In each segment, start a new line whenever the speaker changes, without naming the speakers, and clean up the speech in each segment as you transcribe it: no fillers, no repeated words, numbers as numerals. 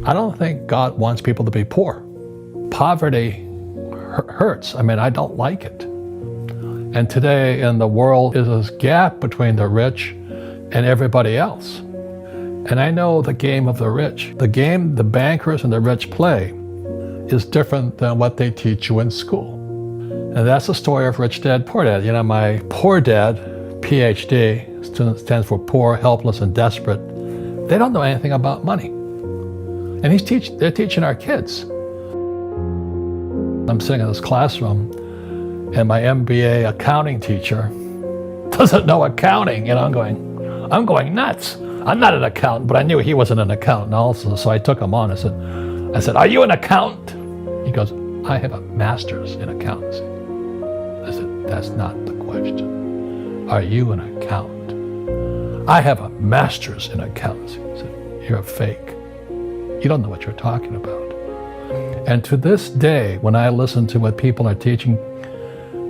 I don't think God wants people to be poor. Poverty hurts. I mean, I don't like it. And today in the world is this gap between the rich and everybody else. And I know the game of the rich. The game the bankers and the rich play is different than what they teach you in school. And that's the story of Rich Dad, Poor Dad. You know, my Poor Dad, PhD, stands for poor, helpless, and desperate. They don't know anything about money. And they're teaching our kids. I'm sitting in this classroom, and my MBA accounting teacher doesn't know accounting, and I'm going nuts. I'm not an accountant, but I knew he wasn't an accountant also, so I took him on. I said, "Are you an accountant?" He goes, "I have a master's in accountancy." I said, "That's not the question. Are you an accountant?" "I have a master's in accountancy." I said, "You're a fake. You don't know what you're talking about." And to this day, when I listen to what people are teaching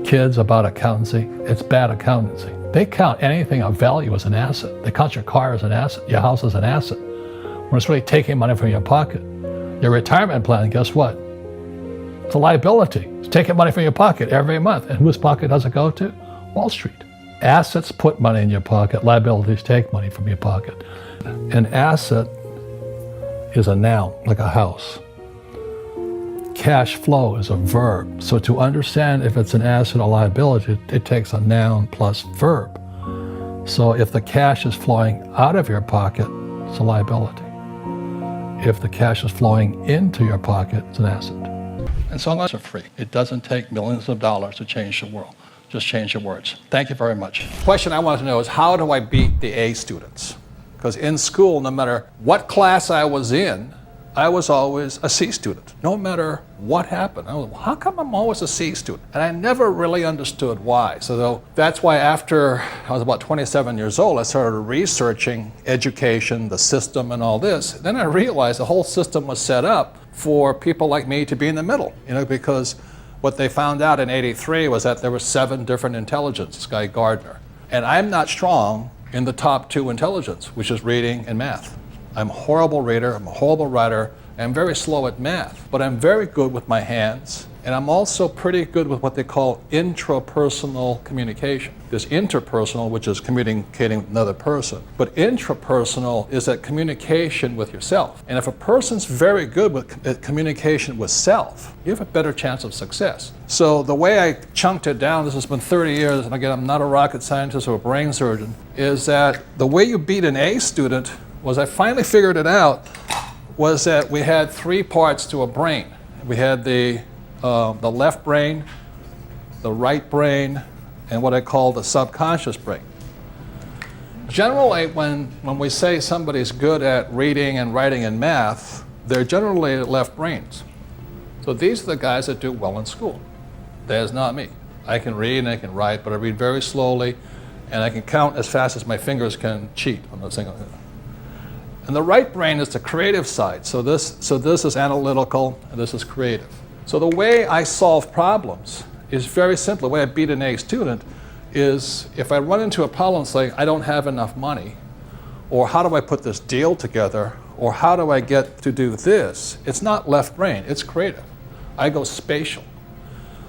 kids about accountancy, it's bad accountancy. They count anything of value as an asset. They count your car as an asset, your house as an asset, when it's really taking money from your pocket. Your retirement plan, guess what? It's a liability. It's taking money from your pocket every month. And whose pocket does it go to? Wall Street. Assets put money in your pocket. Liabilities take money from your pocket. An asset is a noun, like a house. Cash flow is a verb. So to understand if it's an asset or liability, it takes a noun plus verb. So if the cash is flowing out of your pocket, it's a liability. If the cash is flowing into your pocket, it's an asset. And so long as it's free. It doesn't take millions of dollars to change the world. Just change your words. Thank you very much. The question I want to know is, how do I beat the A students? Because in school, no matter what class I was in, I was always a C student, no matter what happened. I was, how come I'm always a C student? And I never really understood why. So that's why after I was about 27 years old, I started researching education, the system, and all this. Then I realized the whole system was set up for people like me to be in the middle, because what they found out in '83 was that there were 7 different intelligence, this guy Gardner. And I'm not strong in the top 2 intelligence, which is reading and math. I'm a horrible reader, I'm a horrible writer, I'm very slow at math, but I'm very good with my hands, and I'm also pretty good with what they call intrapersonal communication. There's interpersonal, which is communicating with another person, but intrapersonal is that communication with yourself. And if a person's very good with communication with self, you have a better chance of success. So the way I chunked it down, this has been 30 years, and again, I'm not a rocket scientist or a brain surgeon, is that the way you beat an A student was, I finally figured it out, was that we had 3 parts to a brain. We had the left brain, the right brain, and what I call the subconscious brain. Generally, when we say somebody's good at reading and writing and math, they're generally left brains. So these are the guys that do well in school. That is not me. I can read and I can write, but I read very slowly, and I can count as fast as my fingers can cheat on the single. And the right brain is the creative side. So this is analytical, and this is creative. So the way I solve problems is very simple. The way I beat an A student is, if I run into a problem saying, I don't have enough money, or how do I put this deal together, or how do I get to do this, it's not left brain, it's creative. I go spatial.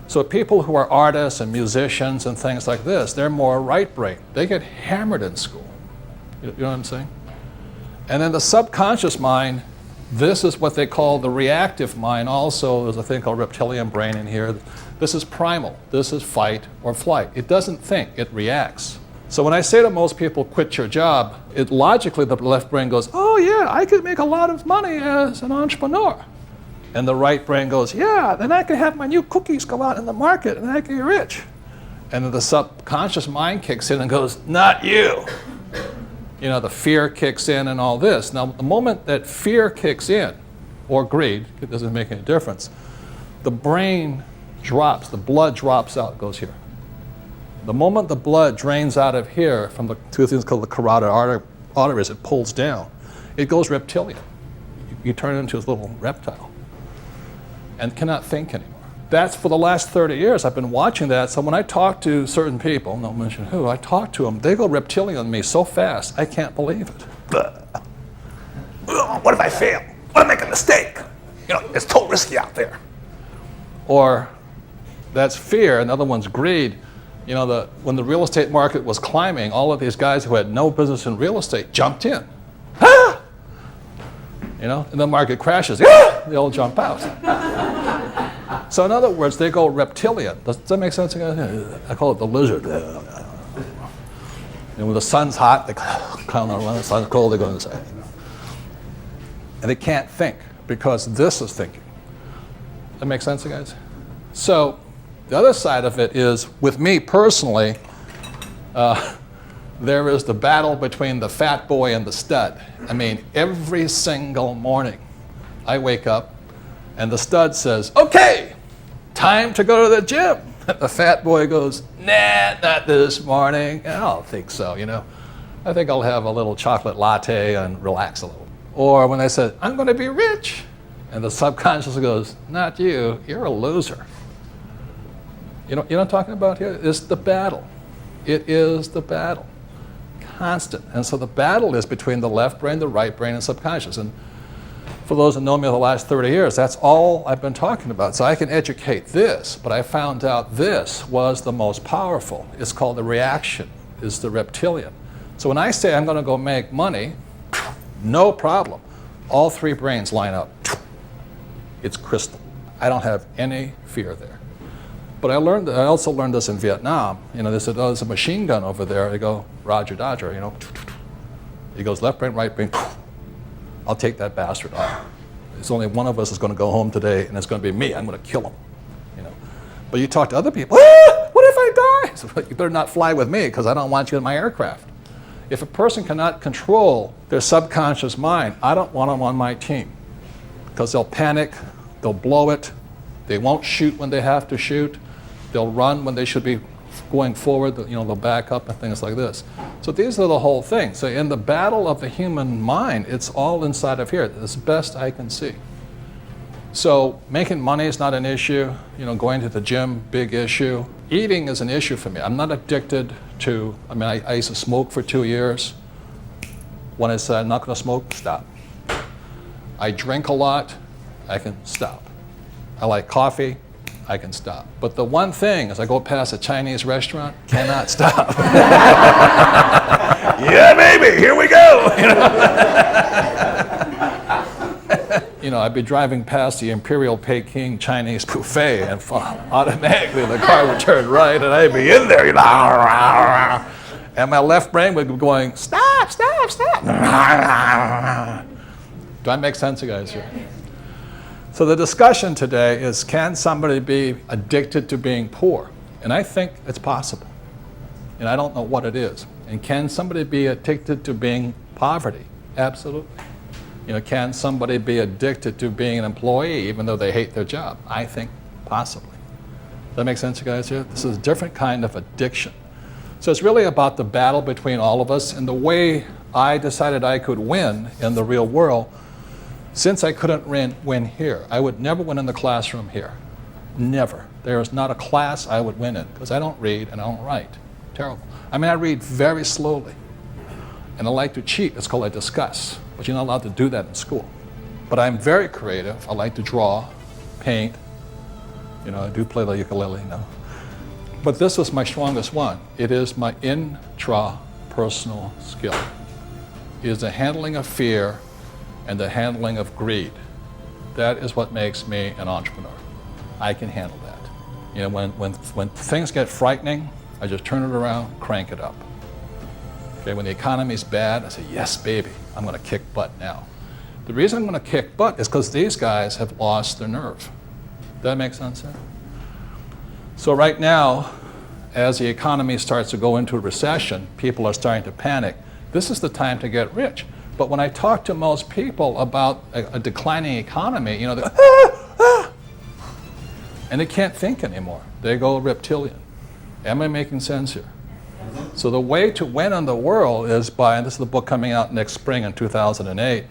So people who are artists and musicians and things like this, they're more right brain. They get hammered in school. You know what I'm saying? And then the subconscious mind, this is what they call the reactive mind also. There's a thing called reptilian brain in here. This is primal. This is fight or flight. It doesn't think, it reacts. So when I say to most people, quit your job, logically the left brain goes, oh yeah, I could make a lot of money as an entrepreneur. And the right brain goes, yeah, then I could have my new cookies go out in the market and I could get rich. And then the subconscious mind kicks in and goes, not you. The fear kicks in and all this. Now, the moment that fear kicks in, or greed, it doesn't make any difference, the brain drops, the blood drops out, goes here. The moment the blood drains out of here from the 2 things called the carotid arteries, it pulls down, it goes reptilian. You turn into a little reptile and cannot think anymore. That's for the last 30 years. I've been watching that. So when I talk to certain people, don't mention who, I talk to them, they go reptilian on me so fast, I can't believe it. What if I fail? What if I make a mistake?
mistake. It's too risky out there. Or that's fear. Another one's greed. When the real estate market was climbing, all of these guys who had no business in real estate jumped in. Ah! And the market crashes. Ah! They all jump out. So in other words, they go reptilian. Does that make sense? I call it the lizard. When the sun's hot, they clown around. When the sun's cold, they go inside. And they can't think because this is thinking. That makes sense, guys? So the other side of it is, with me personally, there is the battle between the fat boy and the stud. I mean, every single morning I wake up and the stud says, okay, time to go to the gym. The fat boy goes, nah, not this morning. I don't think so, I think I'll have a little chocolate latte and relax a little. Or when I said, I'm going to be rich, and the subconscious goes, not you, you're a loser. You know what I'm talking about here? It's the battle. It is the battle. Constant. And so the battle is between the left brain, the right brain, and subconscious. And for those that know me over the last 30 years, that's all I've been talking about. So I can educate this, but I found out this was the most powerful. It's called the reaction, it's the reptilian. So when I say I'm going to go make money, no problem. All three brains line up. It's crystal. I don't have any fear there. But I also learned this in Vietnam. They said, oh, there's a machine gun over there. I go, Roger, Dodger, He goes, left brain, right brain. I'll take that bastard off. There's only one of us is going to go home today, and it's going to be me. I'm going to kill him. But you talk to other people, what if I die? So you better not fly with me because I don't want you in my aircraft. If a person cannot control their subconscious mind, I don't want them on my team because they'll panic, they'll blow it, they won't shoot when they have to shoot, they'll run when they should be going forward, they'll back up and things like this. So these are the whole thing. So in the battle of the human mind, it's all inside of here, as best I can see. So making money is not an issue, going to the gym, big issue. Eating is an issue for me. I'm not addicted to, I used to smoke for 2 years. When I said I'm not going to smoke, stop. I drink a lot, I can stop. I like coffee, I can stop. But the one thing, as I go past a Chinese restaurant, cannot stop. Yeah, baby, here we go. I'd be driving past the Imperial Peking Chinese buffet, and automatically the car would turn right, and I'd be in there, and my left brain would be going, stop, stop, stop. Do I make sense, you guys? So the discussion today is, can somebody be addicted to being poor? And I think it's possible. And I don't know what it is. And can somebody be addicted to being poverty? Absolutely. Can somebody be addicted to being an employee even though they hate their job? I think possibly. Does that make sense, you guys here? This is a different kind of addiction. So it's really about the battle between all of us, and the way I decided I could win in the real world. Since I couldn't win here, I would never win in the classroom here. Never. There is not a class I would win in because I don't read and I don't write. Terrible. I read very slowly. And I like to cheat. It's called I discuss. But you're not allowed to do that in school. But I'm very creative. I like to draw, paint. I do play the ukulele, But this is my strongest one. It is my intrapersonal skill. It is the handling of fear and the handling of greed. That is what makes me an entrepreneur. I can handle that. When things get frightening, I just turn it around, crank it up. Okay, when the economy's bad, I say, yes, baby, I'm going to kick butt now. The reason I'm going to kick butt is because these guys have lost their nerve. Does that make sense? So right now, as the economy starts to go into a recession, people are starting to panic. This is the time to get rich. But when I talk to most people about a declining economy, they go, and they can't think anymore. They go reptilian. Am I making sense here? So the way to win in the world is by, and this is the book coming out next spring in 2008,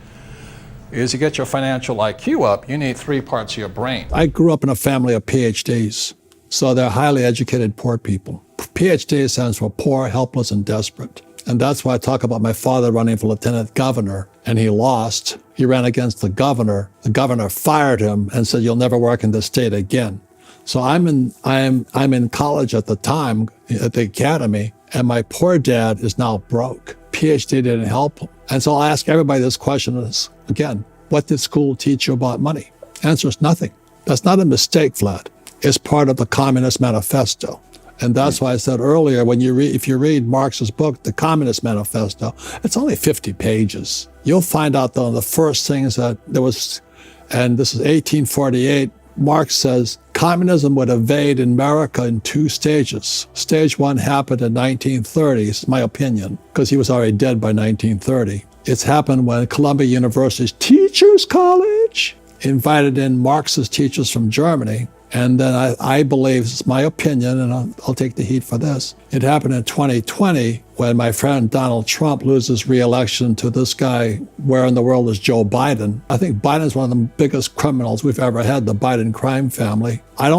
is you get your financial IQ up, you need 3 parts of your brain. I grew up in a family of PhDs, so they're highly educated poor people. PhD stands for poor, helpless, and desperate. And that's why I talk about my father running for lieutenant governor, and he lost
He ran against the governor. The governor fired him and said, "You'll never work in the state again." So I'm in college at the time at the academy, and my poor dad is now broke. PhD didn't help him. And so I'll ask everybody this question is, again, what did school teach you about money? Answer is nothing. That's not a mistake, Vlad. It's part of the Communist Manifesto. And that's why I said earlier, if you read Marx's book, The Communist Manifesto, it's only 50 pages. You'll find out, though, the first things that there was, and this is 1848, Marx says communism would invade America in 2 stages. Stage 1 happened in 1930, it's my opinion, because he was already dead by 1930. It's happened when Columbia University's Teachers College invited in Marxist teachers from Germany. And then I believe, it's my opinion, and I'll take the heat for this. It happened in 2020 when my friend Donald Trump loses re-election to this guy, where in the world is Joe Biden. I think Biden's one of the biggest criminals we've ever had, the Biden crime family. I'm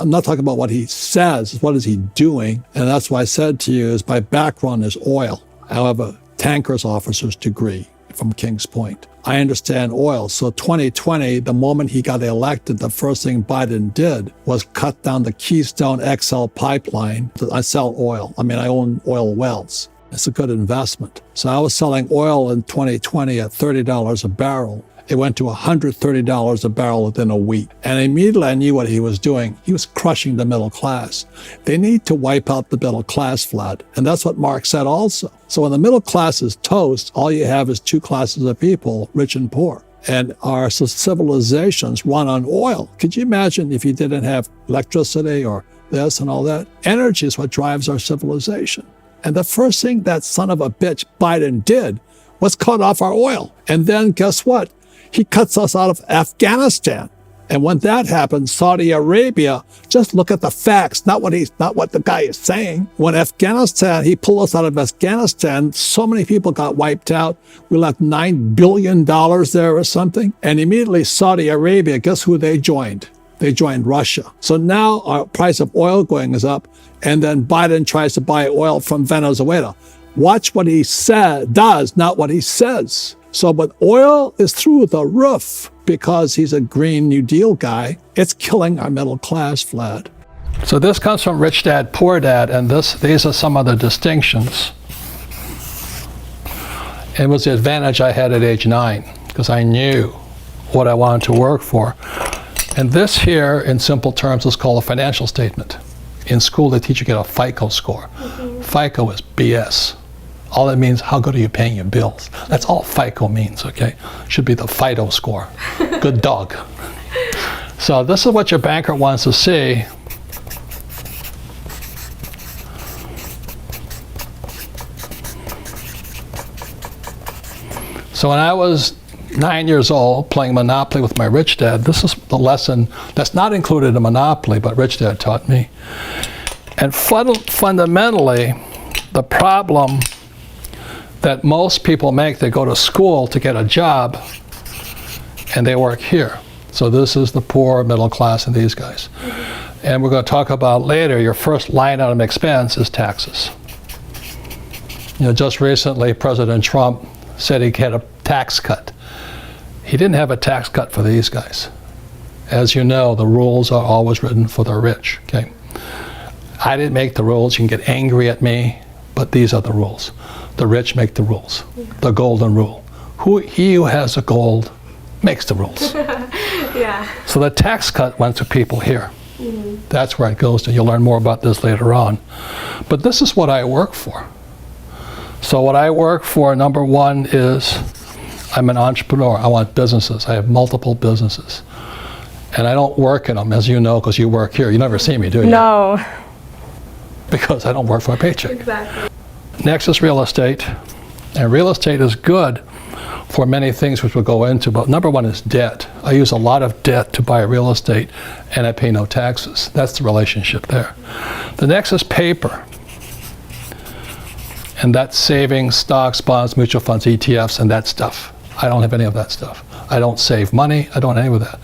not talking about what he says, what is he doing? And that's why I said to you is my background is oil. I have a tanker's officer's degree from Kings Point. I understand oil. So 2020, the moment he got elected, the first thing Biden did was cut down the Keystone XL pipeline. I sell oil. I own oil wells. It's a good investment. So I was selling oil in 2020 at $30 a barrel. It went to $130 a barrel within a week. And immediately I knew what he was doing. He was crushing the middle class. They need to wipe out the middle class, Vlad. And that's what Marx said also. So when the middle class is toast, all you have is 2 classes of people, rich and poor. And our civilizations run on oil. Could you imagine if you didn't have electricity or this and all that? Energy is what drives our civilization. And the first thing that son of a bitch Biden did was cut off our oil. And then guess what? He cuts us out of Afghanistan. And when that happened, Saudi Arabia, just look at the facts, not what the guy is saying. When he pulled us out of Afghanistan, so many people got wiped out. We left $9 billion there or something. And immediately Saudi Arabia, guess who they joined? They joined Russia. So now our price of oil is up. And then Biden tries to buy oil from Venezuela. Watch what he does, not what he says. So, but oil is through the roof because he's a Green New Deal guy. It's killing our middle class, Vlad.
So this comes from Rich Dad, Poor Dad, and these are some of the distinctions. It was the advantage I had at age 9 because I knew what I wanted to work for. And this here, in simple terms, is called a financial statement. In school, they teach you to get a FICO score. FICO is BS. All it means, how good are you paying your bills? That's all FICO means, okay? Should be the FIDO score. Good dog. So this is what your banker wants to see. So when I was 9 years old, playing Monopoly with my rich dad, this is the lesson that's not included in Monopoly, but rich dad taught me. And fundamentally, the problem that most people make, they go to school to get a job and they work here. So this is the poor, middle class, and these guys. And we're going to talk about later, your first line item expense is taxes. Just recently, President Trump said he had a tax cut. He didn't have a tax cut for these guys. As you know, the rules are always written for the rich, okay? I didn't make the rules. You can get angry at me, but these are the rules. The rich make the rules. The golden rule. He who has the gold makes the rules.
Yeah.
So the tax cut went to people here. That's where it goes to. You'll learn more about this later on. But this is what I work for. So what I work for, number one, is I'm an entrepreneur. I want businesses. I have multiple businesses. And I don't work in them, as you know, because you work here. You never see me, do you?
No.
Because I don't work for a paycheck.
Exactly.
Next is real estate. And real estate is good for many things which we'll go into, but number one is debt. I use a lot of debt to buy real estate and I pay no taxes. That's the relationship there. The next is paper. And that's savings, stocks, bonds, mutual funds, ETFs, and that stuff. I don't have any of that stuff. I don't save money. I don't have any of that.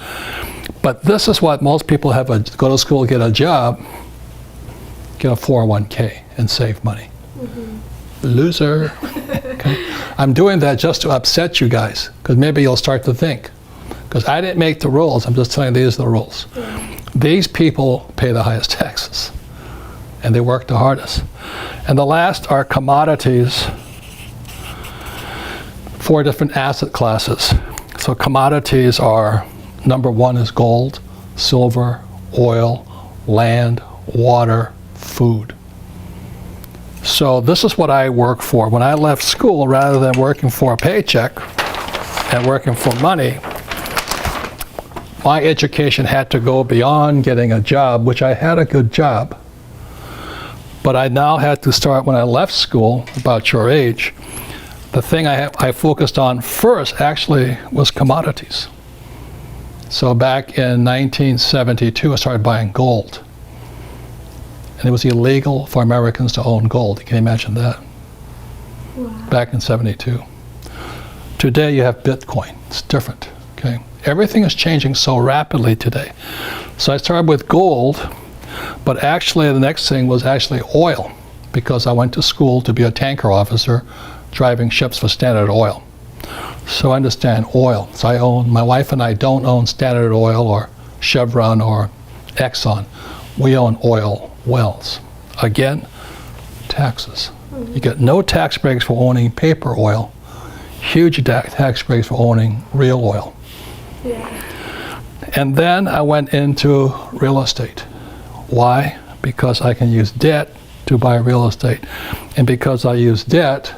But this is what most people have, go to school, get a job, get a 401k and save money. Loser. Okay.
I'm doing that just to upset you guys, because maybe you'll start to think. Because I didn't make the rules, I'm just telling you these are the rules. These people pay the highest taxes, and they work the hardest. And the last are commodities, 4 different asset classes. So commodities are, number 1 is gold, silver, oil, land, water, food. So this is what I work for. When I left school, rather than working for a paycheck and working for money, my education had to go beyond getting a job, which I had a good job. But I now had to start, when I left school, about your age, the thing I focused on first actually was commodities. So back in 1972, I started buying gold. And it was illegal for Americans to own gold. Can you imagine that? Wow. Back in 72. Today you have Bitcoin. It's different. Okay. Everything is changing so rapidly today. So I started with gold, but actually the next thing was actually oil, because I went to school to be a tanker officer driving ships for Standard Oil. So I understand oil. So my wife and I don't own Standard Oil or Chevron or Exxon. We own oil wells. Again, taxes. You get no tax breaks for owning paper oil, huge tax breaks for owning real oil. Yeah. And then I went into real estate. Why? Because I can use debt to buy real estate. And because I use debt,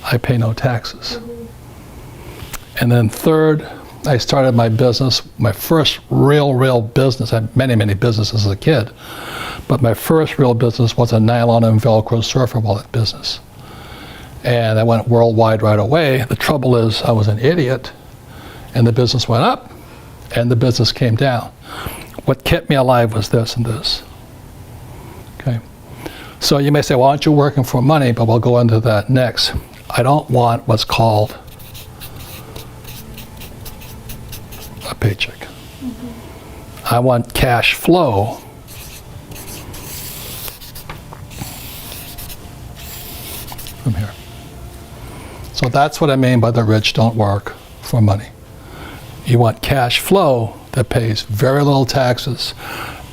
I pay no taxes. And then third, I started my business, my first real business. I had many businesses as a kid, but my first real business was a nylon and Velcro surfer wallet business. And I went worldwide right away. The trouble is I was an idiot, and the business went up, and the business came down. What kept me alive was this and this. Okay. So you may say, well, aren't you working for money? But we'll go into that next. I don't want what's called a paycheck. I want cash flow. From here. So that's what I mean by the rich don't work for money. You want cash flow that pays very little taxes,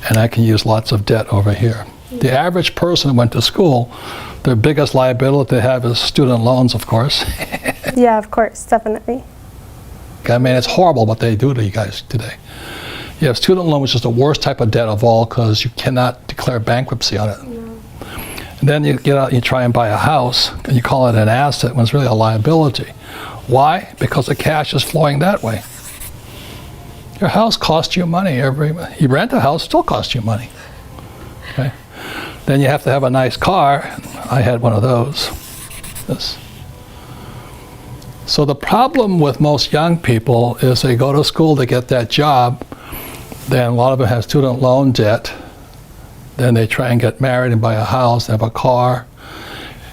and I can use lots of debt over here. The average person who went to school, their biggest liability they have is student loans, of course.
Yeah, of course, definitely.
I mean, it's horrible what they do to you guys today. You have student loan, which is the worst type of debt of all, because you cannot declare bankruptcy on it. No. And then you get out and you try and buy a house, and you call it an asset when it's really a liability. Why? Because the cash is flowing that way. Your house costs you money you rent a house, still costs you money. Okay. Then you have to have a nice car. I had one of those. This. So the problem with most young people is they go to school to get that job, then a lot of them have student loan debt, then they try and get married and buy a house, they have a car,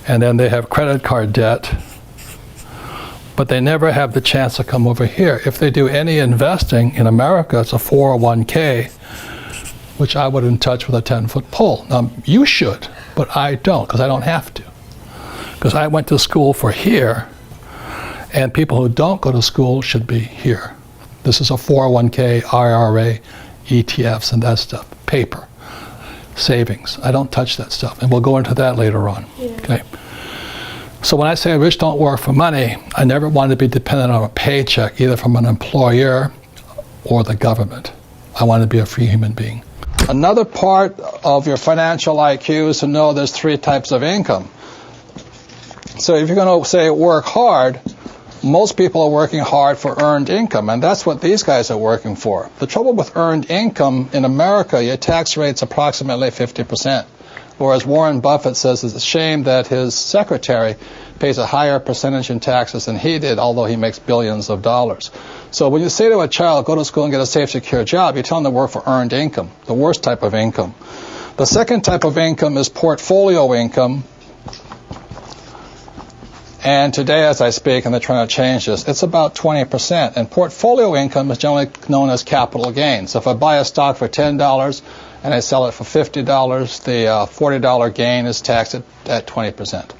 and then they have credit card debt, but they never have the chance to come over here. If they do any investing in America, it's a 401k, which I wouldn't touch with a 10-foot pole. Now, you should, but I don't, because I don't have to. Because I went to school for here, and people who don't go to school should be here. This is a 401k, IRA, ETFs, and that stuff. Paper, savings. I don't touch that stuff, and we'll go into that later on. Yeah. Okay. So when I say rich don't work for money, I never wanted to be dependent on a paycheck, either from an employer or the government. I wanted to be a free human being. Another part of your financial IQ is to know there's 3 types of income. So if you're going to say work hard, most people are working hard for earned income, and that's what these guys are working for. The trouble with earned income in America, your tax rate's approximately 50%. Whereas Warren Buffett says it's a shame that his secretary pays a higher percentage in taxes than he did, although he makes billions of dollars. So when you say to a child, go to school and get a safe, secure job, you tell them to work for earned income, the worst type of income. The second type of income is portfolio income. And today, as I speak, and they're trying to change this, it's about 20%. And portfolio income is generally known as capital gain. So if I buy a stock for $10 and I sell it for $50, the $40 gain is taxed at 20%.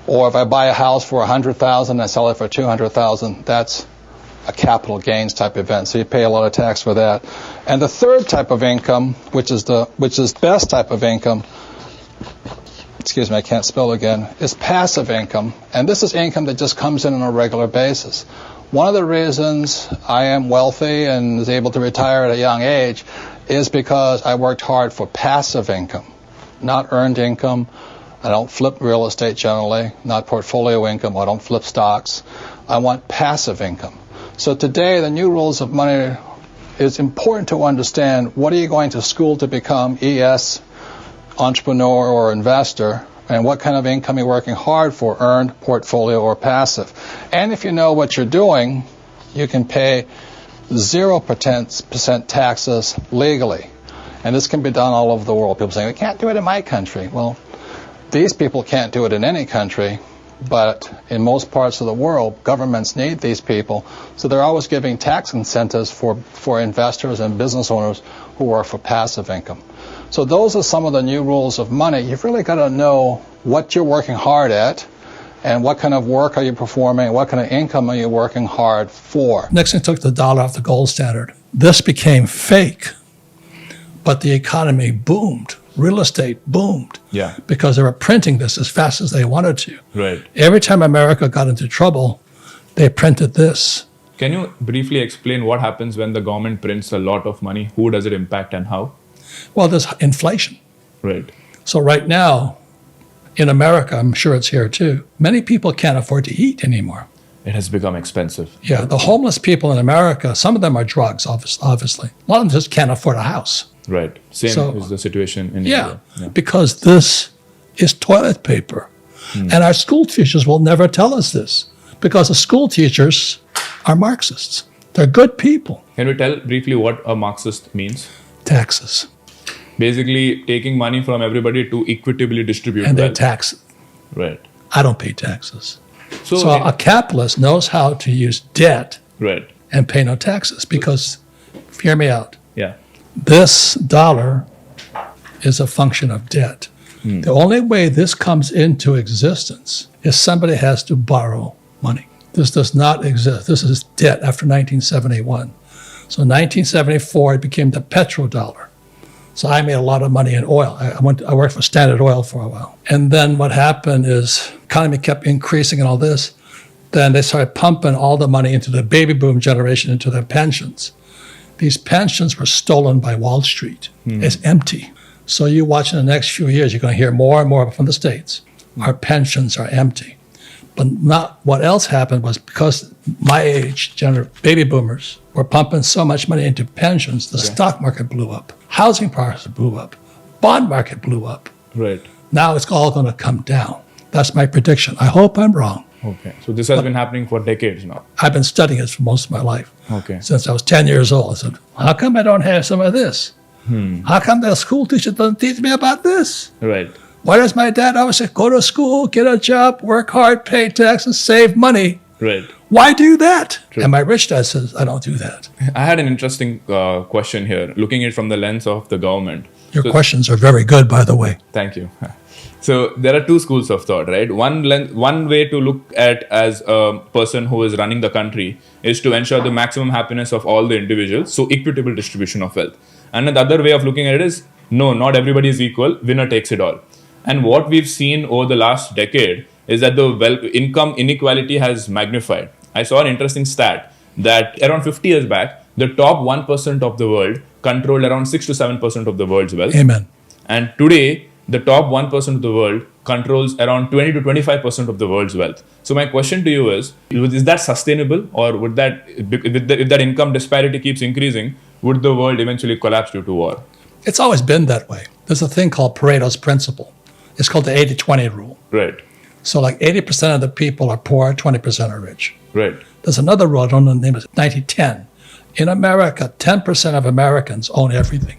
Or if I buy a house for $100,000 and I sell it for $200,000, that's a capital gains type event. So you pay a lot of tax for that. And the third type of income, which is the best type of income, excuse me, I can't spell again, is passive income. And this is income that just comes in on a regular basis. One of the reasons I am wealthy and is able to retire at a young age is because I worked hard for passive income, not earned income. I don't flip real estate generally, not portfolio income. I don't flip stocks. I want passive income. So today, the new rules of money, it's important to understand what are you going to school to become, ES, entrepreneur or investor, and what kind of income you're working hard for, earned, portfolio, or passive. And if you know what you're doing, you can pay 0% taxes legally. And this can be done all over the world. People say, we can't do it in my country. Well, these people can't do it in any country, but in most parts of the world, governments need these people. So they're always giving tax incentives for investors and business owners who are for passive income. So those are some of the new rules of money. You've really got to know what you're working hard at and what kind of work are you performing, what kind of income are you working hard for.
Nixon took the dollar off the gold standard. This became fake, but the economy boomed. Real estate boomed because they were printing this as fast as they wanted to.
Right.
Every time America got into trouble, they printed this.
Can you briefly explain what happens when the government prints a lot of money? Who does it impact and how?
Well, there's inflation.
Right.
So right now, in America, I'm sure it's here too, many people can't afford to eat anymore.
It has become expensive.
Yeah, the homeless people in America, some of them are drugs, obviously. A lot of them just can't afford a house.
Right. Same is the situation in India.
Yeah, because this is toilet paper. And our school teachers will never tell us this because the school teachers are Marxists. They're good people.
Can you tell briefly what a Marxist means?
Taxes.
Basically, taking money from everybody to equitably distribute
And they
wealth.
tax it.
Right.
I don't pay taxes.
So
a capitalist knows how to use debt
right.
and pay no taxes because, hear me out,
Yeah.
this dollar is a function of debt. The only way this comes into existence is somebody has to borrow money. This does not exist. This is debt after 1971. So in 1974, it became the petrodollar. So I made a lot of money in oil. I worked for Standard Oil for a while. And then what happened is economy kept increasing and all this. Then they started pumping all the money into the baby boom generation, into their pensions. These pensions were stolen by Wall Street. It's empty. So you watch in the next few years, you're going to hear more and more from the States. Our pensions are empty. But not what else happened was because my age, baby boomers, were pumping so much money into pensions, the stock market blew up. Housing prices blew up. Bond market blew up.
Right.
Now it's all going to come down. That's my prediction. I hope I'm wrong.
Okay. So this has been happening for decades now.
I've been studying it for most of my life.
Okay.
Since I was 10 years old. I said, how come I don't have some of this? How come the school teacher doesn't teach me about this?
Right.
Why does my dad always say, go to school, get a job, work hard, pay taxes, save money?
Right.
Why do that?
True.
And my rich dad says, I don't do that.
I had an interesting question here, looking at it from the lens of the government.
Your questions are very good, by the way.
Thank you. So there are two schools of thought, right? One way to look at as a person who is running the country is to ensure the maximum happiness of all the individuals, so equitable distribution of wealth. And the other way of looking at it is, no, not everybody is equal, winner takes it all. And what we've seen over the last decade is that the income inequality has magnified. I saw an interesting stat that around 50 years back, the top 1% of the world controlled around 6 to 7% of the world's wealth.
Amen.
And today, the top 1% of the world controls around 20 to 25% of the world's wealth. So my question to you is that sustainable, or would that, if that income disparity keeps increasing, would the world eventually collapse due to war?
It's always been that way. There's a thing called Pareto's principle. It's called the 80-20 rule.
Right.
So like 80% of the people are poor, 20% are rich.
Right.
There's another rule, I don't know the name of it, 90-10. In America, 10% of Americans own everything.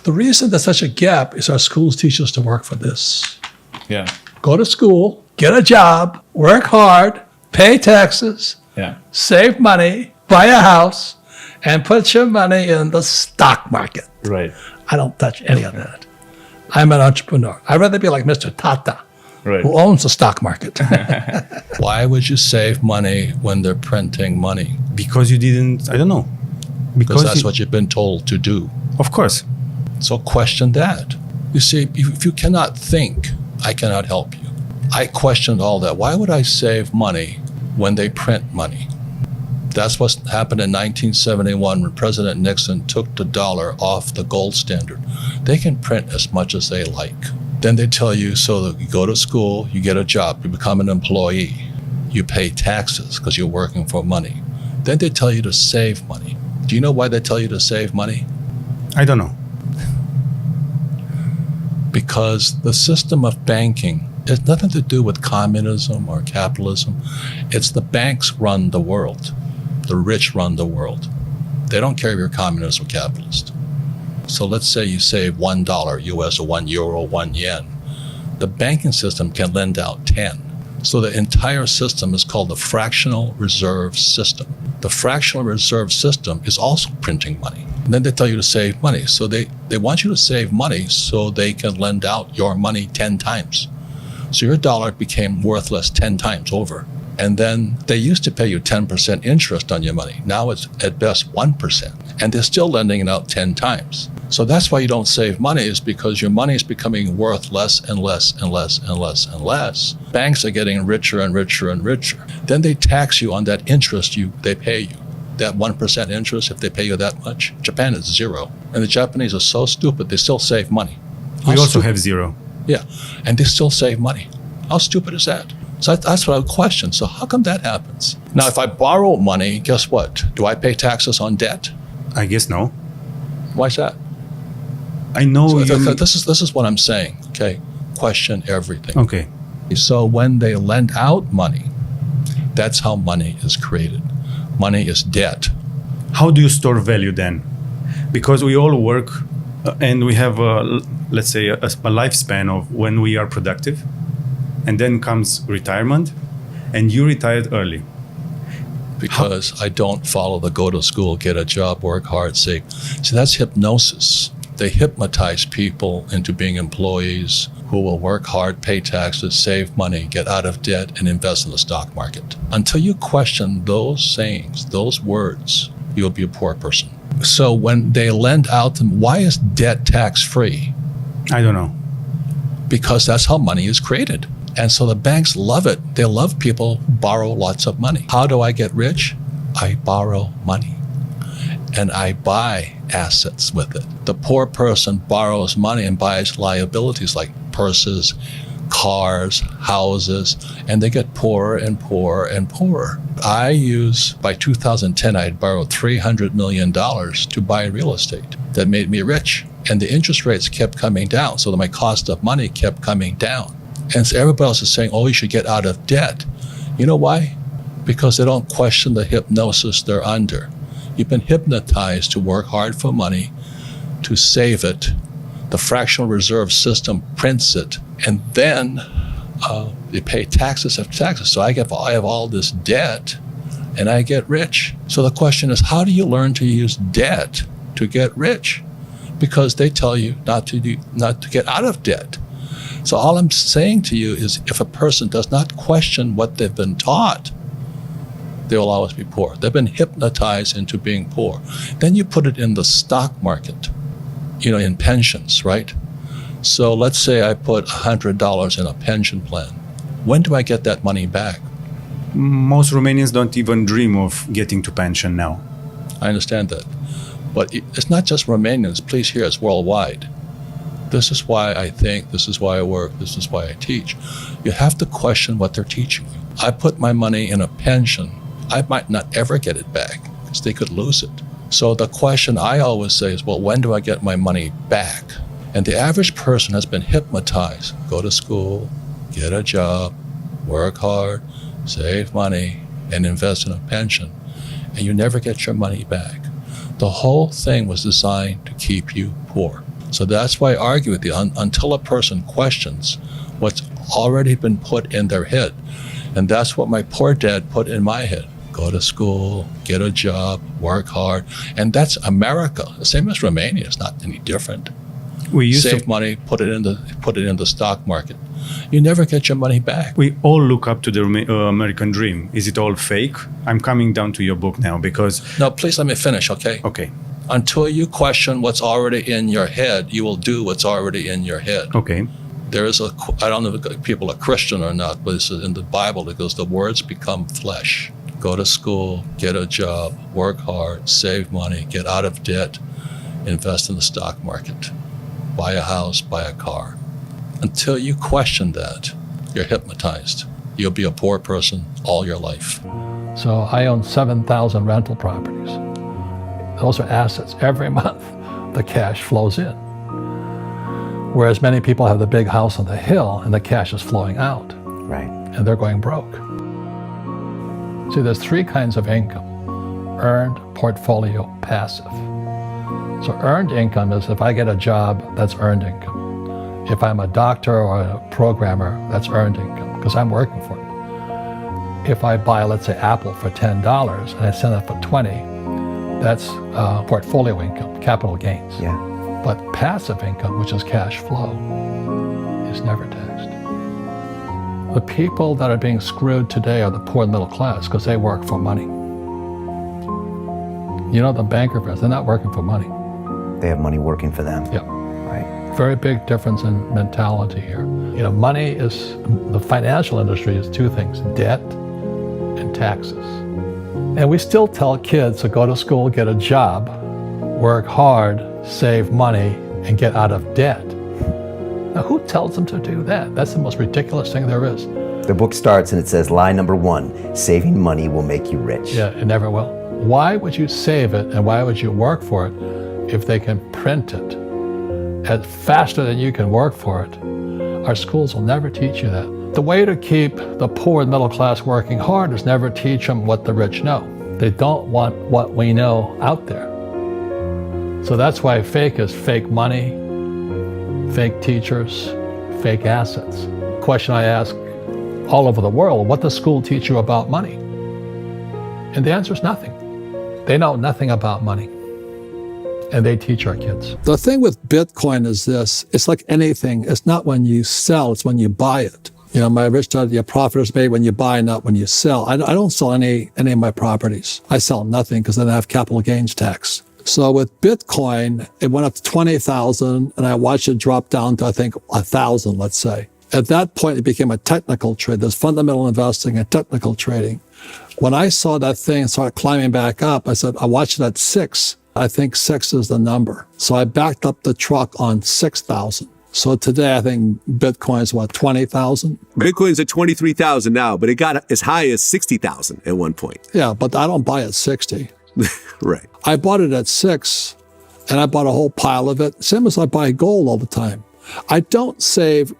The reason there's such a gap is our schools teach us to work for this.
Yeah.
Go to school, get a job, work hard, pay taxes,
Yeah.
save money, buy a house, and put your money in the stock market.
Right.
I don't touch any of that. I'm an entrepreneur. I'd rather be like Mr. Tata,
Right.
Who owns the stock market?
Why would you save money when they're printing money?
Because you didn't, I don't know.
Because that's what you've been told to do.
Of course.
So question that. You see, if you cannot think, I cannot help you. I questioned all that. Why would I save money when they print money? That's what happened in 1971 when President Nixon took the dollar off the gold standard. They can print as much as they like. Then they tell you, so that you go to school, you get a job, you become an employee, you pay taxes because you're working for money. Then they tell you to save money. Do you know why they tell you to save money?
I don't know.
Because the system of banking has nothing to do with communism or capitalism. It's the banks run the world. The rich run the world. They don't care if you're communist or capitalist. So let's say you save $1 US or €1, 1 yen. The banking system can lend out 10. So the entire system is called the fractional reserve system. The fractional reserve system is also printing money. And then they tell you to save money. So they want you to save money so they can lend out your money 10 times. So your dollar became worthless 10 times over. And then they used to pay you 10% interest on your money. Now it's at best 1%. And they're still lending it out 10 times. So that's why you don't save money, is because your money is becoming worth less and less and less and less and less. Banks are getting richer and richer and richer. Then they tax you on that interest they pay you. That 1% interest, if they pay you that much. Japan is 0. And the Japanese are so stupid, they still save money.
We also have 0.
Yeah, and they still save money. How stupid is that? So that's what I would question. So how come that happens? Now, if I borrow money, guess what? Do I pay taxes on debt?
I guess no.
Why is that?
I know
So
you...
this is what I'm saying, okay? Question everything.
Okay.
So when they lend out money, that's how money is created. Money is debt.
How do you store value then? Because we all work and we have, let's say, a lifespan of when we are productive. And then comes retirement, and you retired early.
Because I don't follow the go to school, get a job, work hard, save. See, that's hypnosis. They hypnotize people into being employees who will work hard, pay taxes, save money, get out of debt, and invest in the stock market. Until you question those sayings, those words, you'll be a poor person. So when they lend out them, why is debt tax-free?
I don't know.
Because that's how money is created. And so the banks love it. They love people who borrow lots of money. How do I get rich? I borrow money. And I buy assets with it. The poor person borrows money and buys liabilities like purses, cars, houses, and they get poorer and poorer and poorer. By 2010, I had borrowed $300 million to buy real estate. That made me rich. And the interest rates kept coming down, so that my cost of money kept coming down. And so everybody else is saying, oh, you should get out of debt. You know why? Because they don't question the hypnosis they're under. You've been hypnotized to work hard for money, to save it. The fractional reserve system prints it, and then you pay taxes after taxes. So I have all this debt, and I get rich. So the question is, how do you learn to use debt to get rich? Because they tell you not to get out of debt. So all I'm saying to you is, if a person does not question what they've been taught, they will always be poor. They've been hypnotized into being poor. Then you put it in the stock market, in pensions, right? So let's say I put $100 in a pension plan. When do I get that money back?
Most Romanians don't even dream of getting to pension now.
I understand that. But it's not just Romanians. Please hear, it's worldwide. This is why I think, this is why I work, this is why I teach. You have to question what they're teaching you. I put my money in a pension. I might not ever get it back because they could lose it. So the question I always say is, well, when do I get my money back? And the average person has been hypnotized. Go to school, get a job, work hard, save money, and invest in a pension. And you never get your money back. The whole thing was designed to keep you poor. So that's why I argue with you. Until a person questions what's already been put in their head. And that's what my poor dad put in my head. Go to school, get a job, work hard. And that's America. The same as Romania. It's not any different.
We used
Save money, put it in the stock market.
you never get your money back.
We all look up to the American dream. Is it all fake? I'm coming down to your book now because...
No, please let me finish, okay?
Okay.
Until you question what's already in your head, you will do what's already in your head.
Okay.
There is I don't know if people are Christian or not, but it's in the Bible, it goes, the words become flesh. Go to school, get a job, work hard, save money, get out of debt, invest in the stock market, buy a house, buy a car. Until you question that, you're hypnotized. You'll be a poor person all your life.
So I own 7,000 rental properties. Those are assets. Every month, the cash flows in. Whereas many people have the big house on the hill and the cash is flowing out.
Right.
And they're going broke. See, there's three kinds of income: earned, portfolio, passive. So earned income is if I get a job, that's earned income. If I'm a doctor or a programmer, that's earned income because I'm working for it. If I buy, let's say, Apple for $10 and I sell it for 20, that's portfolio income, capital gains.
Yeah.
But passive income, which is cash flow, is never taxed. The people that are being screwed today are the poor and middle class because they work for money. You know, the banker friends, they're not working for money.
They have money working for them.
Yeah.
Right.
Very big difference in mentality here. You know, money is, the financial industry is two things: debt and taxes. And we still tell kids to go to school, get a job, work hard, save money, and get out of debt. Now, who tells them to do that? That's the most ridiculous thing there is.
The book starts and it says, lie number 1, saving money will make you rich.
Yeah, it never will. Why would you save it and why would you work for it if they can print it faster than you can work for it? Our schools will never teach you that. The way to keep the poor and middle class working hard is never teach them what the rich know. They don't want what we know out there. So that's why fake is fake money, fake teachers, fake assets. Question I ask all over the world: what does school teach you about money? And the answer is nothing. They know nothing about money. And they teach our kids.
The thing with Bitcoin is this: it's like anything. It's not when you sell, it's when you buy it. You know, my rich dad, your profit is made when you buy, not when you sell. I don't sell any of my properties. I sell nothing because then I have capital gains tax. So with Bitcoin, it went up to 20,000 and I watched it drop down to, I think, 1,000, let's say. At that point, it became a technical trade. There's fundamental investing and technical trading. When I saw that thing start climbing back up, I said, I watched it at 6. I think 6 is the number. So I backed up the truck on 6,000. So today, I think Bitcoin is what, 20,000?
Bitcoin's at 23,000 now, but it got as high as 60,000 at one point.
Yeah, but I don't buy at 60.
Right.
I bought it at 6, and I bought a whole pile of it. Same as I buy gold all the time. I don't save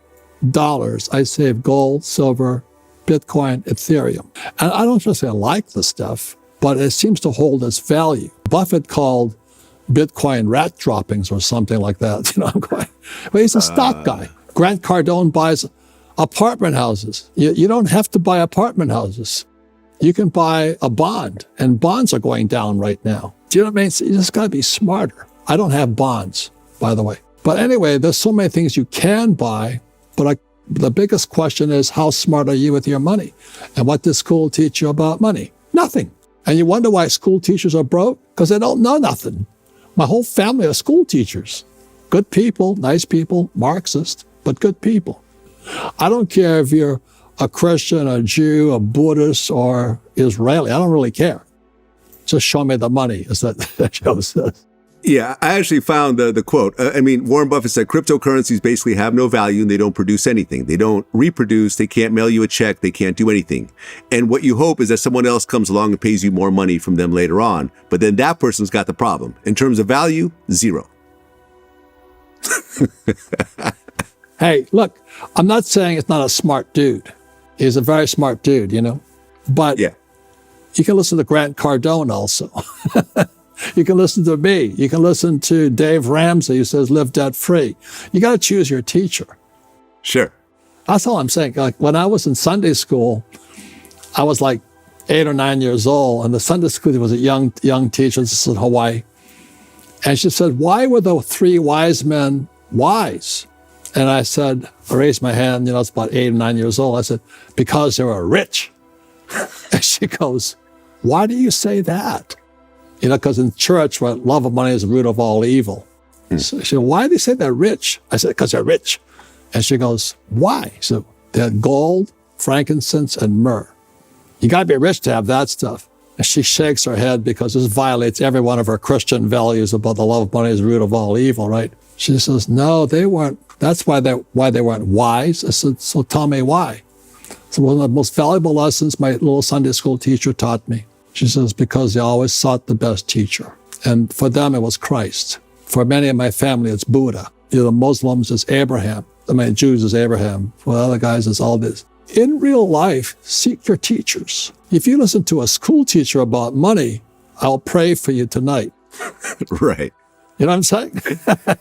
dollars. I save gold, silver, Bitcoin, Ethereum. And I don't just say I like the stuff, but it seems to hold its value. Buffett called Bitcoin rat droppings or something like that. You know, I'm going, well, he's a stock guy. Grant Cardone buys apartment houses. You don't have to buy apartment houses. You can buy a bond, and bonds are going down right now. Do you know what I mean? You just got to be smarter. I don't have bonds, by the way. But anyway, there's so many things you can buy, but the biggest question is, how smart are you with your money? And what does school teach you about money? Nothing. And you wonder why school teachers are broke? Because they don't know nothing. My whole family are school teachers. Good people, nice people, Marxist, but good people. I don't care if you're a Christian, a Jew, a Buddhist, or Israeli. I don't really care. Just show me the money, as that show says.
Yeah, I actually found the quote. Warren Buffett said cryptocurrencies basically have no value and they don't produce anything. They don't reproduce. They can't mail you a check. They can't do anything. And what you hope is that someone else comes along and pays you more money from them later on. But then that person's got the problem. In terms of value, 0.
Hey, look, I'm not saying it's not a smart dude. He's a very smart dude, you know. But
yeah,
you can listen to Grant Cardone also. You can listen to me. You can listen to Dave Ramsey, who says live debt free. You got to choose your teacher.
Sure.
That's all I'm saying. Like when I was in Sunday school, I was like 8 or 9 years old, and the Sunday school there was a young teacher. This is in Hawaii, and she said, "Why were the 3 wise men wise?" And I said, I raised my hand, it's about 8 or 9 years old. I said, because they were rich. And she goes, why do you say that? Because in church, love of money is the root of all evil. So she said, why do they say they're rich? I said, because they're rich. And she goes, why? So they had gold, frankincense, and myrrh. You got to be rich to have that stuff. And she shakes her head because this violates every one of her Christian values about the love of money is the root of all evil, right? She says, no, they weren't. That's why they weren't wise. I said, so tell me why. So one of the most valuable lessons my little Sunday school teacher taught me. She says, because they always sought the best teacher. And for them, it was Christ. For many of my family, it's Buddha. The Muslims, it's Abraham. Jews is Abraham. For other guys, it's all this. In real life, seek your teachers. If you listen to a school teacher about money, I'll pray for you tonight.
Right.
You know what I'm saying?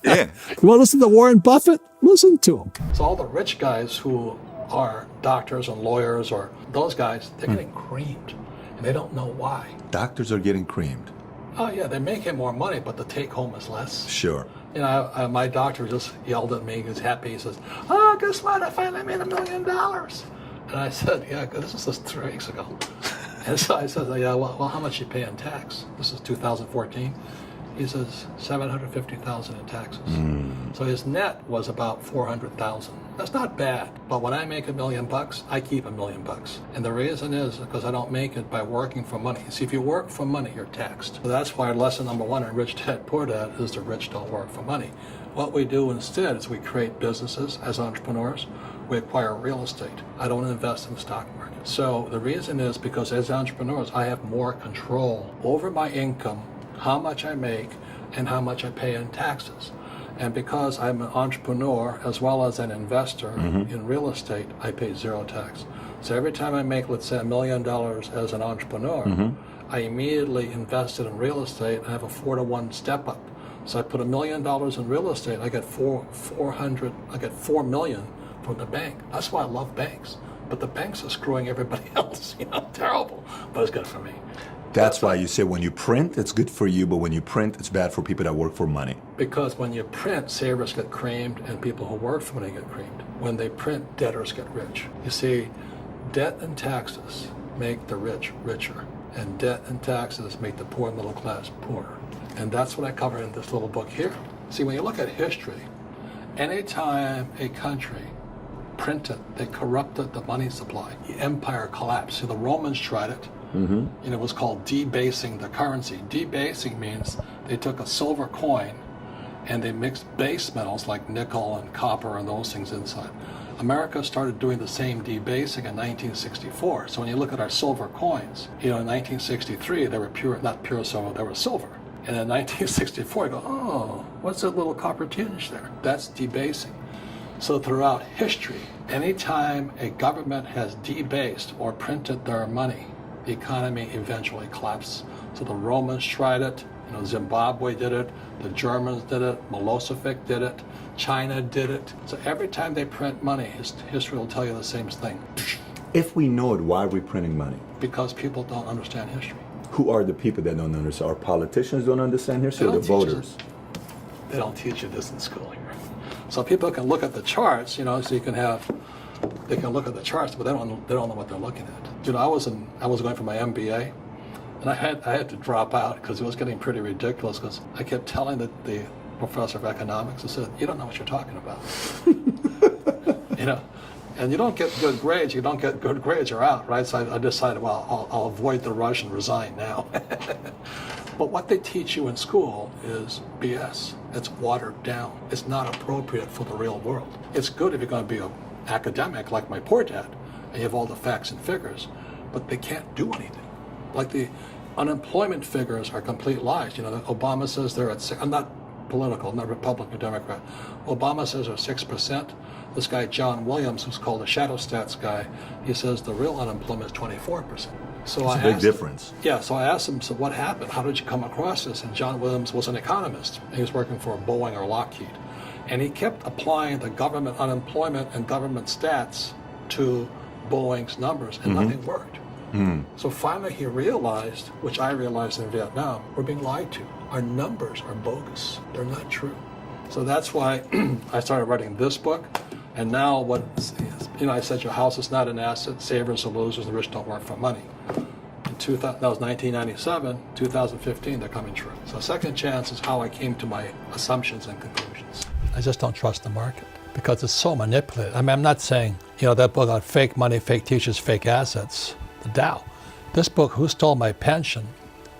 Yeah.
You want to listen to Warren Buffett? Listen to him.
So all the rich guys who are doctors and lawyers, or those guys, they're getting creamed, and they don't know why.
Doctors are getting creamed.
Oh yeah, they're making more money, but the take home is less.
Sure.
My doctor just yelled at me. He was happy. He says, "Oh, guess what? I finally made $1 million." And I said, "Yeah, this is just 3 weeks ago." And so I said, "Yeah, well, how much you pay in tax?" This is 2014. He says $750,000 in taxes. So his net was about $400,000. That's not bad. But when I make $1 million, I keep $1 million. And the reason is because I don't make it by working for money. See, if you work for money, you're taxed. So that's why lesson number 1 in Rich Dad Poor Dad is the rich don't work for money. What we do instead is we create businesses as entrepreneurs. We acquire real estate. I don't invest in the stock market. So the reason is because as entrepreneurs, I have more control over my income, how much I make, and how much I pay in taxes. And because I'm an entrepreneur as well as an investor in real estate, I pay 0 tax. So every time I make, let's say, $1 million as an entrepreneur, I immediately invest it in real estate. I have a 4-to-1 step up. So I put $1 million in real estate. I get $4 million from the bank. That's why I love banks. But the banks are screwing everybody else. Terrible. But it's good for me.
That's why you say when you print, it's good for you, but when you print, it's bad for people that work for money.
Because when you print, savers get creamed and people who work for money get creamed. When they print, debtors get rich. You see, debt and taxes make the rich richer, and debt and taxes make the poor middle class poorer. And that's what I cover in this little book here. See, when you look at history, anytime a country printed, they corrupted the money supply, the empire collapsed. See, the Romans tried it. And it was called debasing the currency. Debasing means they took a silver coin and they mixed base metals like nickel and copper and those things inside. America started doing the same debasing in 1964. So when you look at our silver coins, in 1963 they were pure, not pure silver, they were silver. And in 1964 you go, oh, what's that little copper tinge there? That's debasing. So throughout history, anytime a government has debased or printed their money, the economy eventually collapsed. So the Romans tried it, Zimbabwe did it, the Germans did it, Milosevic did it, China did it. So every time they print money, history will tell you the same thing.
If we know it, why are we printing money?
Because people don't understand history.
Who are the people that don't understand? Our politicians don't understand history, or the voters?
They don't teach you this in school here. So people can look at the charts, so you can have, they can look at the charts, but they don't know what they're looking at. I was going for my MBA, and I had to drop out because it was getting pretty ridiculous. Because I kept telling the professor of economics, I said, "You don't know what you're talking about." And you don't get good grades. You don't get good grades, you're out, right? So I decided, well, I'll avoid the rush and resign now. But what they teach you in school is BS. It's watered down. It's not appropriate for the real world. It's good if you're going to be an academic like my poor dad, and you have all the facts and figures, but they can't do anything. Like the unemployment figures are complete lies. Obama says they're at 6%. I'm not political, I'm not Republican or Democrat. Obama says they're 6%. This guy, John Williams, who's called the shadow stats guy, he says the real unemployment is 24%. So
It's a big difference.
So I asked him, so what happened? How did you come across this? And John Williams was an economist. He was working for Boeing or Lockheed. And he kept applying the government unemployment and government stats to Boeing's numbers, and nothing worked. So finally he realized, which I realized in Vietnam, we're being lied to. Our numbers are bogus. They're not true.
So that's why I started writing this book. And now I said your house is not an asset, savers are losers, the rich don't work for money. That was 1997, 2015, they're coming true. So second chance is how I came to my assumptions and conclusions. I just don't trust the market because it's so manipulated. I mean, I'm not saying, that book on fake money, fake teachers, fake assets, the Dow. This book, Who Stole My Pension,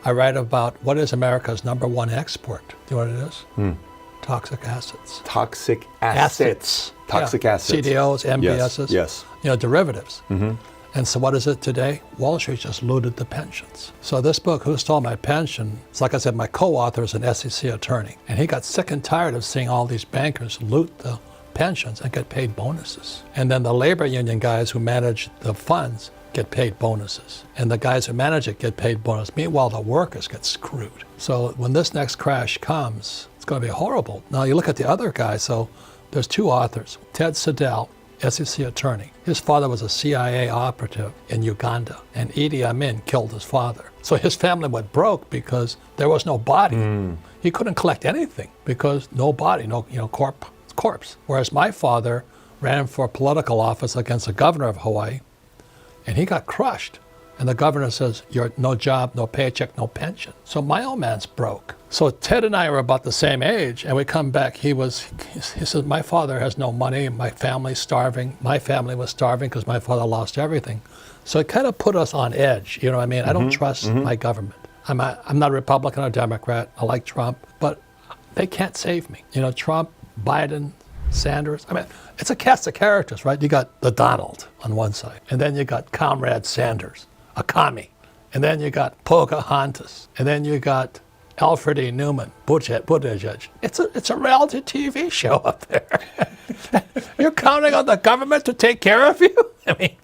I write about what is America's #1 export. Do you know what it is? Toxic assets.
Toxic assets. Toxic assets.
CDOs, MBSs.
Yes.
Derivatives. And so what is it today? Wall Street just looted the pensions. So this book, Who Stole My Pension, it's like I said, my co-author is an SEC attorney. And he got sick and tired of seeing all these bankers loot the pensions and get paid bonuses. And then the labor union guys who manage the funds get paid bonuses. And the guys who manage it get paid bonus. Meanwhile, the workers get screwed. So when this next crash comes, it's going to be horrible. Now you look at the other guy. So there's two authors, Ted Siddell, SEC attorney. His father was a CIA operative in Uganda, and Idi Amin killed his father. So his family went broke because there was no body. He couldn't collect anything because no body, no corpse. Whereas my father ran for political office against the governor of Hawaii, and he got crushed. And the governor says, you're no job, no paycheck, no pension. So my old man's broke. So Ted and I are about the same age, and we come back. He says, my father has no money, my family's starving. My family was starving because my father lost everything. So it kind of put us on edge, you know what I mean? I don't trust my government. I'm not a Republican or Democrat. I like Trump, but they can't save me. Trump, Biden, Sanders. I mean, it's a cast of characters, right? You got the Donald on one side, and then you got Comrade Sanders, a commie. And then you got Pocahontas. And then you got Alfred E. Newman, Buttigieg. It's a reality TV show up there. You're counting on the government to take care of you? I mean,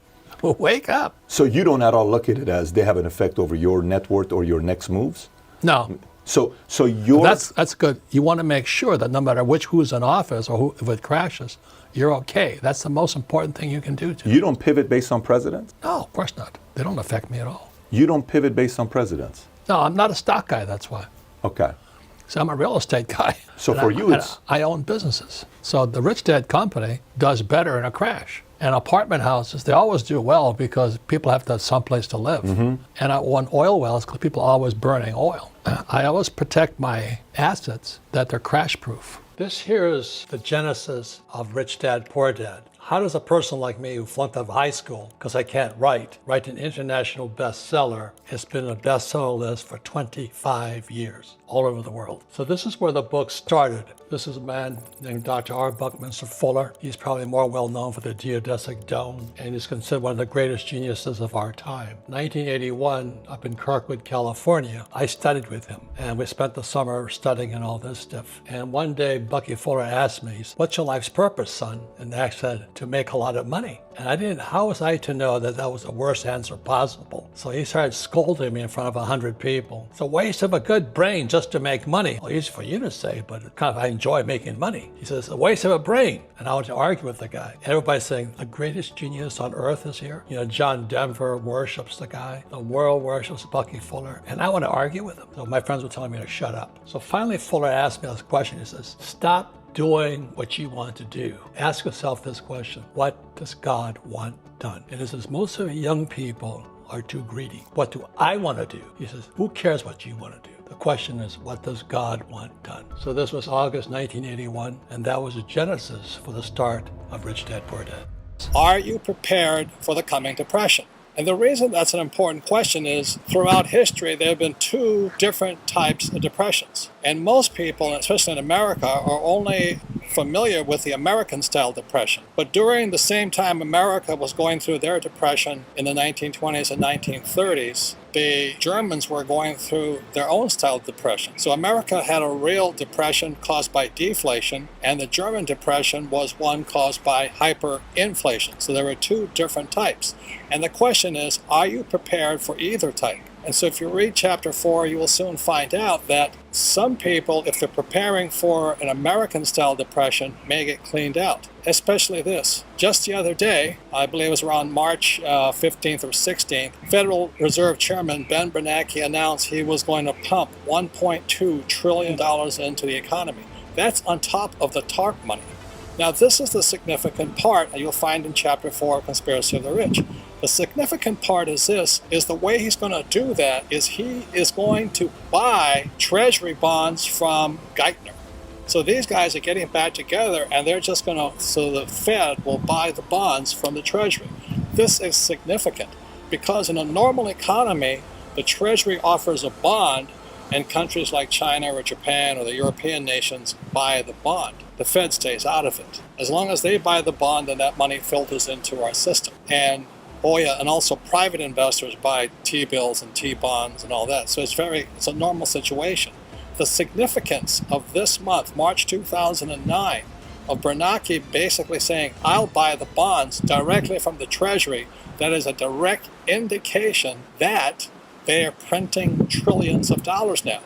wake up.
So you don't at all look at it as they have an effect over your net worth or your next moves?
No.
So your...
That's good. You want to make sure that no matter who's in office or if it crashes, you're okay. That's the most important thing you can do.
You don't pivot based on presidents?
No, of course not. They don't affect me at all.
You don't pivot based on presidents?
No, I'm not a stock guy, that's why.
Okay.
So I'm a real estate guy.
So for you,
I own businesses. So the Rich Dad Company does better in a crash. And apartment houses, they always do well because people have to have someplace to live. And I own oil wells because people are always burning oil. I always protect my assets that they're crash proof. This here is the genesis of Rich Dad, Poor Dad. How does a person like me who flunked out of high school because I can't write an international bestseller? It's been a bestseller list for 25 years all over the world. So this is where the book started. This is a man named Dr. R. Buckminster Fuller. He's probably more well known for the geodesic dome, and he's considered one of the greatest geniuses of our time. 1981, up in Kirkwood, California, I studied with him, and we spent the summer studying and all this stuff. And one day, Bucky Fuller asked me, what's your life's purpose, son? And I said, to make a lot of money. And how was I to know that that was the worst answer possible? So he started scolding me in front of 100 people. It's a waste of a good brain just to make money. Well, easy for you to say, but I enjoy making money. He says, a waste of a brain. And I went to argue with the guy. Everybody's saying, the greatest genius on earth is here. John Denver worships the guy. The world worships Bucky Fuller. And I want to argue with him. So my friends were telling me to shut up. So finally Fuller asked me this question. He says, stop doing what you want to do. Ask yourself this question: what does God want done? And he says, most of the young people are too greedy. What do I want to do? He says, who cares what you want to do? The question is, what does God want done? So this was August 1981, and that was the genesis for the start of Rich Dad, Poor Dad. Are you prepared for the coming depression? And the reason that's an important question is throughout history, there have been two different types of depressions. And most people, especially in America, are only familiar with the American-style depression. But during the same time America was going through their depression in the 1920s and 1930s, the Germans were going through their own style of depression. So America had a real depression caused by deflation, and the German depression was one caused by hyperinflation. So there were two different types. And the question is, are you prepared for either type? And so if you read chapter 4, you will soon find out that some people, if they're preparing for an American-style depression, may get cleaned out, especially this. Just the other day, I believe it was around March 15th or 16th, Federal Reserve Chairman Ben Bernanke announced he was going to pump $1.2 trillion into the economy. That's on top of the TARP money. Now, this is the significant part, and you'll find in Chapter 4, Conspiracy of the Rich. The significant part is this, is the way he's going to do that is he is going to buy treasury bonds from Geithner. So these guys are getting back together, and they're just going to, so the Fed will buy the bonds from the treasury. This is significant because in a normal economy, the treasury offers a bond, and countries like China or Japan or the European nations buy the bond. The Fed stays out of it. As long as they buy the bond, then that money filters into our system. And and also private investors buy T-bills and T-bonds and all that. So it's a normal situation. The significance of this month, March 2009, of Bernanke basically saying, I'll buy the bonds directly from the Treasury, that is a direct indication that they are printing trillions of dollars now.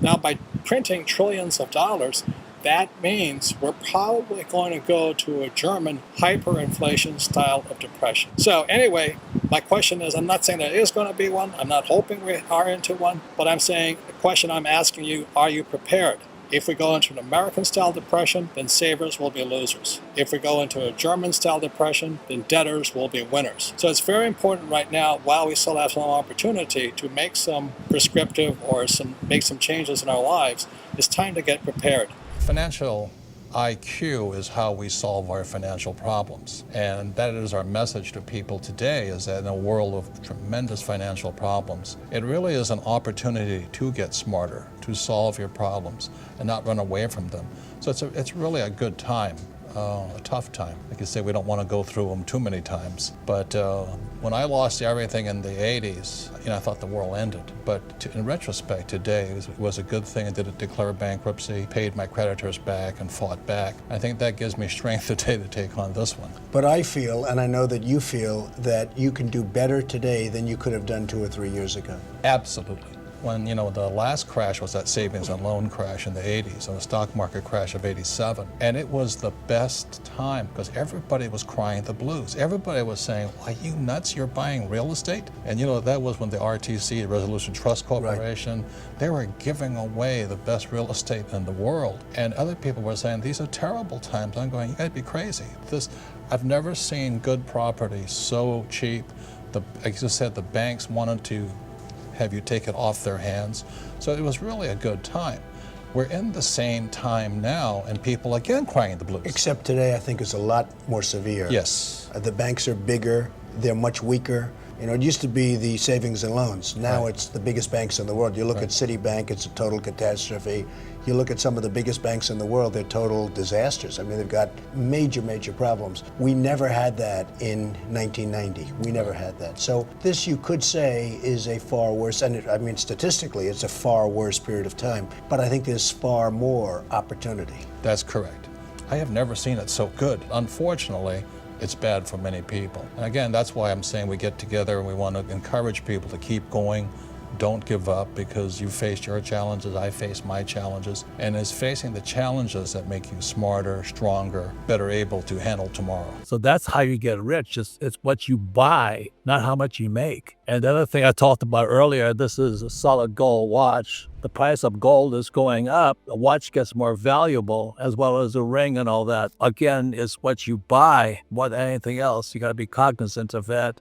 Now, by printing trillions of dollars, that means we're probably going to go to a German hyperinflation style of depression. So anyway, my question is, I'm not saying there is going to be one. I'm not hoping we are into one. But I'm saying, the question I'm asking you, are you prepared? If we go into an American-style depression, then savers will be losers. If we go into a German-style depression, then debtors will be winners. So it's very important right now, while we still have some opportunity to make some prescriptive or make some changes in our lives, it's time to get prepared. Financial IQ is how we solve our financial problems. And that is our message to people today, is that in a world of tremendous financial problems, it really is an opportunity to get smarter, to solve your problems and not run away from them. So it's really a good time, a tough time. Like you say, we don't want to go through them too many times. But when I lost everything in the 80s, I thought the world ended. But in retrospect, today it was a good thing. I didn't declare bankruptcy, paid my creditors back, and fought back. I think that gives me strength today to take on this one.
But I feel, and I know that you feel, that you can do better today than you could have done 2 or 3 years ago.
Absolutely. When, the last crash was that savings and loan crash in the 80s and the stock market crash of 87. And it was the best time because everybody was crying the blues. Everybody was saying, are you nuts? You're buying real estate? And that was when the RTC, Resolution Trust Corporation, they were giving away the best real estate in the world. And other people were saying, these are terrible times. I'm going, you gotta be crazy. I've never seen good property so cheap. Like you said, the banks wanted to have you take it off their hands. So it was really a good time. We're in the same time now, and people again crying the blues.
Except today, I think it's a lot more severe.
Yes.
The banks are bigger, they're much weaker. It used to be the savings and loans. Now it's the biggest banks in the world. You look at Citibank, it's a total catastrophe. You look at some of the biggest banks in the world, they're total disasters. I mean, they've got major, major problems. We never had that in 1990. We never had that. So this, you could say, is a far worse, and statistically, it's a far worse period of time. But I think there's far more opportunity.
That's correct. I have never seen it so good. Unfortunately, it's bad for many people. And again, that's why I'm saying we get together and we want to encourage people to keep going. Don't give up, because you faced your challenges, I faced my challenges, and it's facing the challenges that make you smarter, stronger, better able to handle tomorrow.
So that's how you get rich. It's what you buy, not how much you make. And the other thing I talked about earlier, this is a solid gold watch. The price of gold is going up. The watch gets more valuable, as well as a ring and all that. Again, it's what you buy more than anything else. You got to be cognizant of that.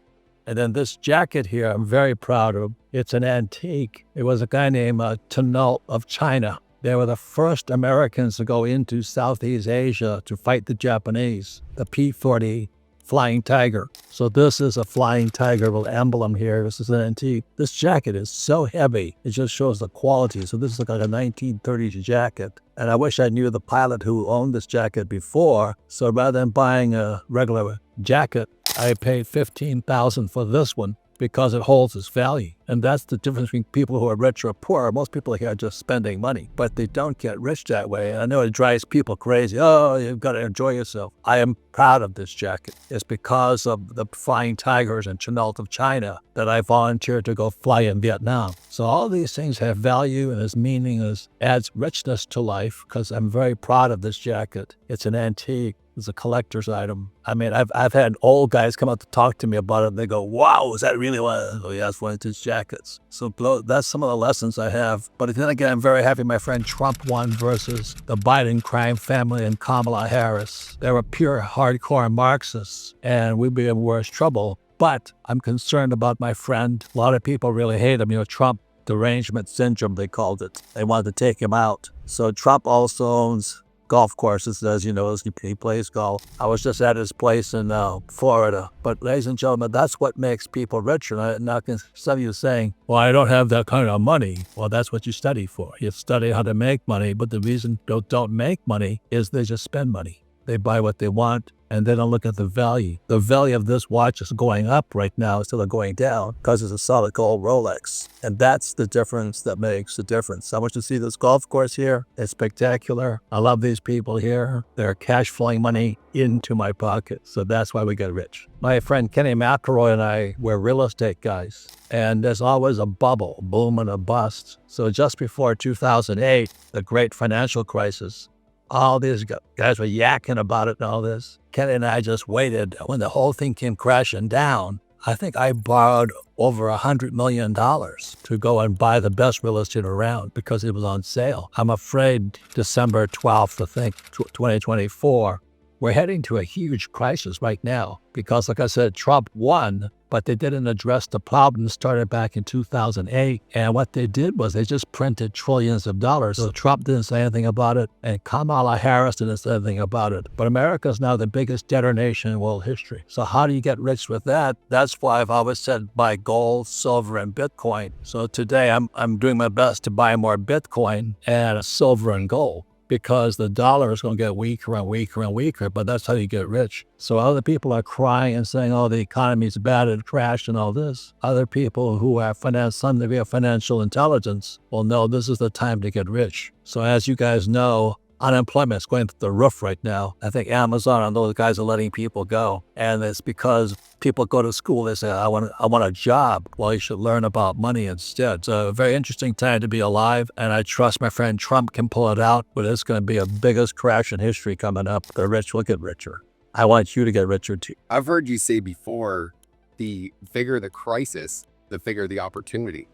And then this jacket here, I'm very proud of. It's an antique. It was a guy named Tunnel of China. They were the first Americans to go into Southeast Asia to fight the Japanese, the P-40 Flying Tiger. So this is a Flying Tiger little emblem here. This is an antique. This jacket is so heavy. It just shows the quality. So this is like a 1930s jacket. And I wish I knew the pilot who owned this jacket before. So rather than buying a regular jacket, I paid $15,000 for this one because it holds its value. And that's the difference between people who are rich or poor. Most people here are just spending money, but they don't get rich that way. And I know it drives people crazy. Oh, you've got to enjoy yourself. I am proud of this jacket. It's because of the Flying Tigers and Chanel of China that I volunteered to go fly in Vietnam. So all these things have value, and its meaning adds richness to life, because I'm very proud of this jacket. It's an antique. It's a collector's item. I mean, I've had old guys come out to talk to me about it. And they go, "Wow, is that really one?" Oh, yeah, it's one of his jackets. So that's some of the lessons I have. But then again, I'm very happy my friend Trump won versus the Biden crime family and Kamala Harris. They were pure hardcore Marxists, and we'd be in worse trouble. But I'm concerned about my friend. A lot of people really hate him. Trump derangement syndrome, they called it. They wanted to take him out. So Trump also owns golf courses, as you know, he plays golf. I was just at his place in Florida. But ladies and gentlemen, that's what makes people richer. Now, some of you saying, well, I don't have that kind of money. Well, that's what you study for. You study how to make money, but the reason they don't make money is they just spend money. They buy what they want, and they don't look at the value. The value of this watch is going up right now instead of going down because it's a solid gold Rolex. And that's the difference that makes the difference. I want you to see this golf course here. It's spectacular. I love these people here. They're cash flowing money into my pocket. So that's why we get rich. My friend Kenny McElroy and I were real estate guys. And there's always a bubble, boom and a bust. So just before 2008, the great financial crisis, all these guys were yakking about it and all this. Kenny and I just waited. When the whole thing came crashing down, I think I borrowed over $100 million to go and buy the best real estate around because it was on sale. I'm afraid December 12th, I think, 2024, we're heading to a huge crisis right now because, like I said, Trump won, but they didn't address the problem started back in 2008. And what they did was they just printed trillions of dollars. So Trump didn't say anything about it, and Kamala Harris didn't say anything about it. But America is now the biggest debtor nation in world history. So how do you get rich with that? That's why I've always said buy gold, silver, and Bitcoin. So today I'm doing my best to buy more Bitcoin and silver and gold, because the dollar is going to get weaker and weaker and weaker, but that's how you get rich. So other people are crying and saying, oh, the economy's bad and crashed and all this. Other people who have some degree of financial intelligence will know this is the time to get rich. So as you guys know, unemployment is going through the roof right now. I think Amazon and those guys are letting people go. And it's because people go to school, they say, I want a job. Well, you should learn about money instead. So a very interesting time to be alive. And I trust my friend Trump can pull it out, but it's going to be a biggest crash in history coming up. The rich will get richer. I want you to get richer too.
I've heard you say before, the bigger the crisis, the bigger the opportunity.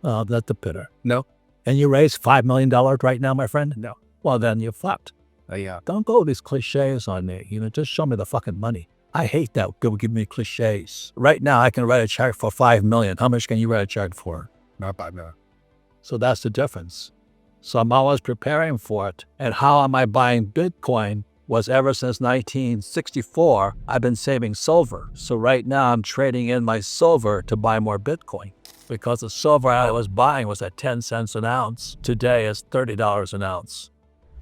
Oh, that's the pitter.
No.
And you raise $5 million right now, my friend?
No.
Well, then you're fucked.
Yeah.
Don't go with these cliches on me. Just show me the fucking money. I hate that. People give me cliches. Right now, I can write a check for $5 million. How much can you write a check for?
Not $5 million.
So that's the difference. So I'm always preparing for it. And how am I buying Bitcoin? Was ever since 1964, I've been saving silver. So right now, I'm trading in my silver to buy more Bitcoin, because the silver I was buying was at 10 cents an ounce. Today, it's $30 an ounce.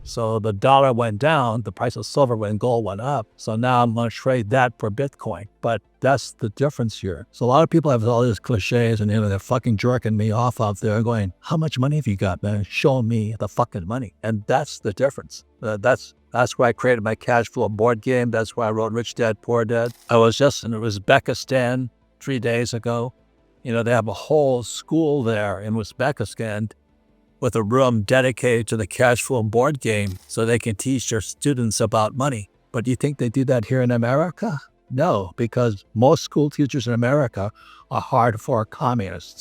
So the dollar went down, the price of silver and gold went up. So now I'm going to trade that for Bitcoin. But that's the difference here. So a lot of people have all these cliches and they're fucking jerking me off out there going, how much money have you got, man? Show me the fucking money. And that's the difference. That's why I created my cash flow board game. That's why I wrote Rich Dad, Poor Dad. I was just in Uzbekistan 3 days ago. They have a whole school there in Uzbekistan with a room dedicated to the cash flow board game so they can teach their students about money. But do you think they do that here in America? No, because most school teachers in America are hardcore communists.